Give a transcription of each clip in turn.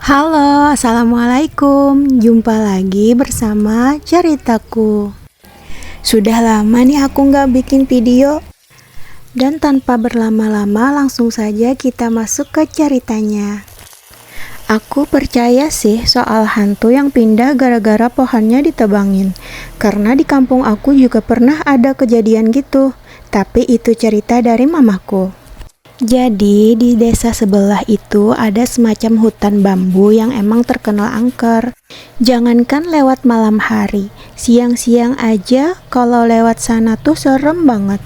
Halo, assalamualaikum. Jumpa lagi bersama ceritaku. Sudah lama nih aku nggak bikin video. Dan tanpa berlama-lama langsung saja kita masuk ke ceritanya. Aku percaya sih soal hantu yang pindah gara-gara pohonnya ditebangin. Karena di kampung aku juga pernah ada kejadian gitu. Tapi itu cerita dari mamaku. Jadi di desa sebelah itu ada semacam hutan bambu yang emang terkenal angker. Jangankan lewat malam hari, siang-siang aja kalau lewat sana tuh serem banget.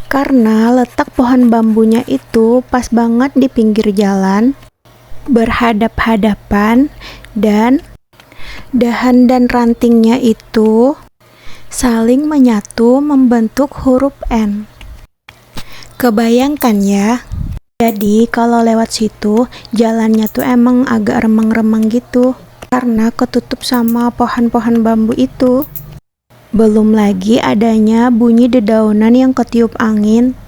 Karena letak pohon bambunya itu pas banget di pinggir jalan, berhadap-hadapan, dan dahan dan rantingnya itu saling menyatu membentuk huruf N. Kebayangkan ya. Jadi kalau lewat situ jalannya tuh emang agak remang-remang gitu karena ketutup sama pohon-pohon bambu itu. Belum lagi adanya bunyi dedaunan yang ketiup angin.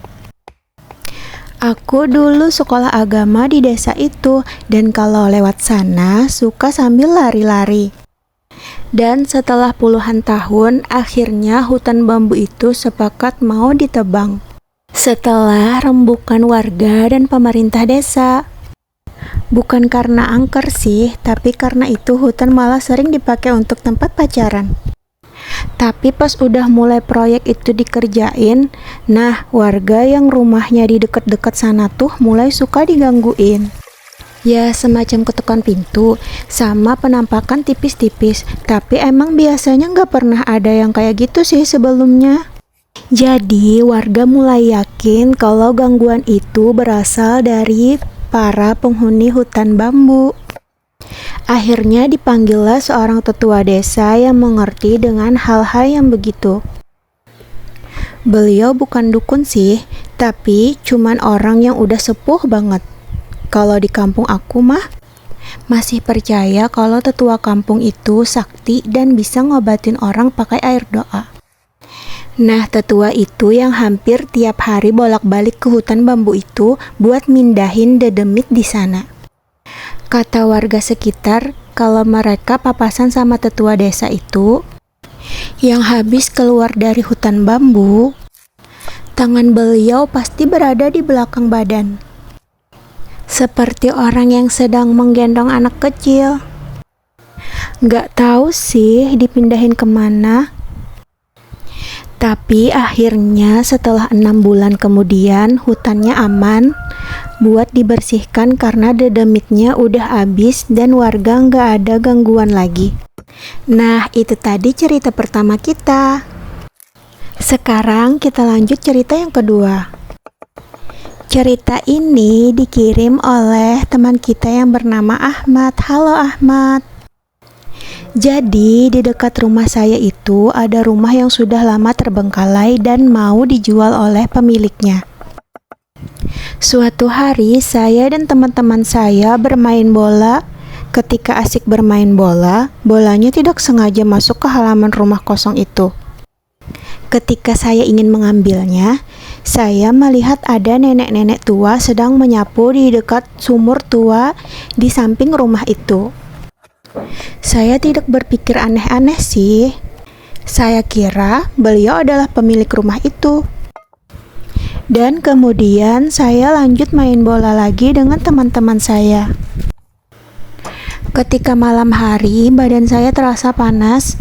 Aku dulu sekolah agama di desa itu dan kalau lewat sana suka sambil lari-lari. Dan setelah puluhan tahun akhirnya hutan bambu itu sepakat mau ditebang. Setelah rembukan warga dan pemerintah desa. Bukan karena angker sih, tapi karena itu hutan malah sering dipakai untuk tempat pacaran. Tapi pas udah mulai proyek itu dikerjain, nah warga yang rumahnya di dekat-dekat sana tuh mulai suka digangguin. Ya semacam ketukan pintu, sama penampakan tipis-tipis, tapi emang biasanya nggak pernah ada yang kayak gitu sih sebelumnya. Jadi warga mulai yakin kalau gangguan itu berasal dari para penghuni hutan bambu. Akhirnya dipanggillah seorang tetua desa yang mengerti dengan hal-hal yang begitu. Beliau bukan dukun sih, tapi cuman orang yang udah sepuh banget. Kalau di kampung aku mah masih percaya kalau tetua kampung itu sakti dan bisa ngobatin orang pakai air doa. Nah, tetua itu yang hampir tiap hari bolak-balik ke hutan bambu itu buat mindahin dedemit di sana. Kata warga sekitar, kalau mereka papasan sama tetua desa itu, yang habis keluar dari hutan bambu, tangan beliau pasti berada di belakang badan. Seperti orang yang sedang menggendong anak kecil. Gak tahu sih dipindahin kemana. Tapi akhirnya setelah 6 bulan kemudian hutannya aman buat dibersihkan karena dedemitnya udah habis dan warga nggak ada gangguan lagi. Nah itu tadi cerita pertama kita. Sekarang kita lanjut cerita yang kedua. Cerita ini dikirim oleh teman kita yang bernama Ahmad. Halo Ahmad. Jadi di dekat rumah saya itu ada rumah yang sudah lama terbengkalai dan mau dijual oleh pemiliknya. Suatu hari saya dan teman-teman saya bermain bola. Ketika asik bermain bola, bolanya tidak sengaja masuk ke halaman rumah kosong itu. Ketika saya ingin mengambilnya, saya melihat ada nenek-nenek tua sedang menyapu di dekat sumur tua di samping rumah itu. Saya tidak berpikir aneh-aneh sih. Saya kira beliau adalah pemilik rumah itu. Dan kemudian saya lanjut main bola lagi dengan teman-teman saya. Ketika malam hari, badan saya terasa panas.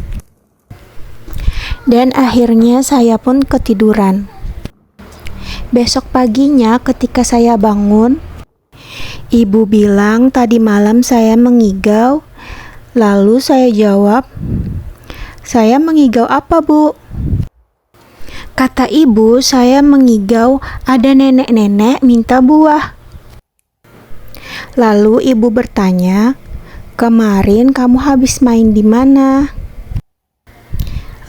Dan akhirnya saya pun ketiduran. Besok paginya ketika saya bangun, ibu bilang tadi malam saya mengigau. Lalu saya jawab, "Saya mengigau apa, Bu?" Kata ibu, "Saya mengigau ada nenek-nenek minta buah." Lalu ibu bertanya, "Kemarin kamu habis main di mana?"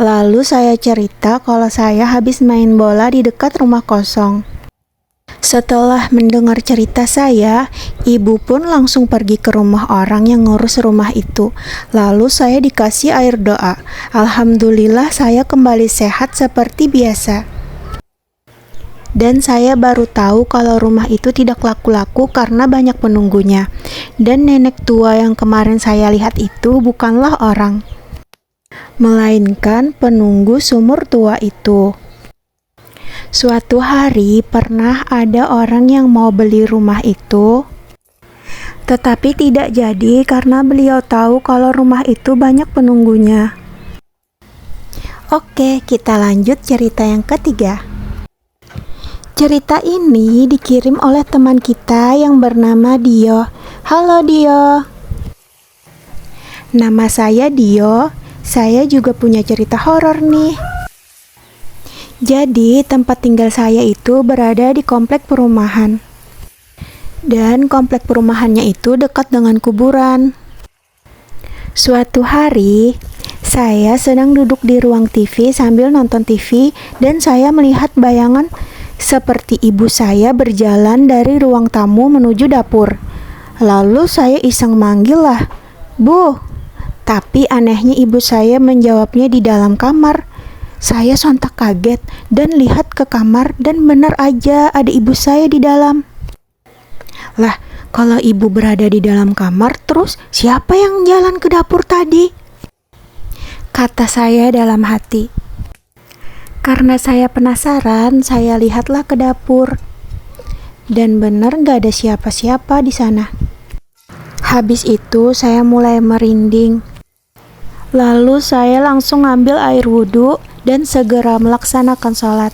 Lalu saya cerita kalau saya habis main bola di dekat rumah kosong. Setelah mendengar cerita saya, ibu pun langsung pergi ke rumah orang yang ngurus rumah itu. Lalu saya dikasih air doa. Alhamdulillah saya kembali sehat seperti biasa. Dan saya baru tahu kalau rumah itu tidak laku-laku karena banyak penunggunya. Dan nenek tua yang kemarin saya lihat itu bukanlah orang, melainkan penunggu sumur tua itu. Suatu hari pernah ada orang yang mau beli rumah itu, tetapi tidak jadi karena beliau tahu kalau rumah itu banyak penunggunya. Oke, kita lanjut cerita yang ketiga. Cerita ini dikirim oleh teman kita yang bernama Dio. Halo Dio. Nama saya Dio. Saya juga punya cerita horor nih. Jadi tempat tinggal saya itu berada di komplek perumahan. Dan komplek perumahannya itu dekat dengan kuburan. Suatu hari, saya sedang duduk di ruang TV sambil nonton TV dan saya melihat bayangan seperti ibu saya berjalan dari ruang tamu menuju dapur. Lalu saya iseng manggil lah, "Bu." Tapi anehnya ibu saya menjawabnya di dalam kamar. Saya sontak kaget dan lihat ke kamar dan benar aja ada ibu saya di dalam. Lah, kalau ibu berada di dalam kamar, terus siapa yang jalan ke dapur tadi? Kata saya dalam hati. Karena saya penasaran, saya lihatlah ke dapur. Dan benar gak ada siapa-siapa di sana. Habis itu saya mulai merinding. Lalu saya langsung ambil air wudhu dan segera melaksanakan sholat.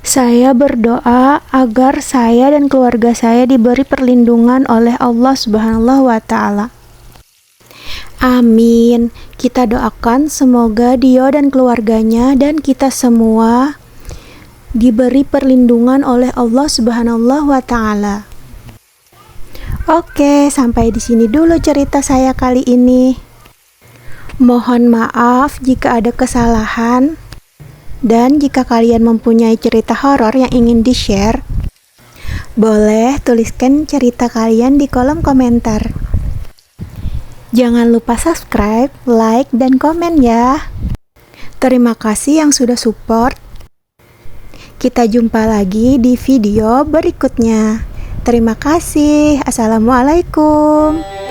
Saya berdoa agar saya dan keluarga saya diberi perlindungan oleh Allah Subhanahu wa Ta'ala. Amin. Kita doakan semoga Dio dan keluarganya dan kita semua diberi perlindungan oleh Allah Subhanahu wa Ta'ala. Oke, sampai di sini dulu cerita saya kali ini. Mohon maaf jika ada kesalahan. Dan jika kalian mempunyai cerita horor yang ingin di-share, boleh tuliskan cerita kalian di kolom komentar. Jangan lupa subscribe, like, dan komen ya. Terima kasih yang sudah support. Kita jumpa lagi di video berikutnya. Terima kasih. Assalamualaikum.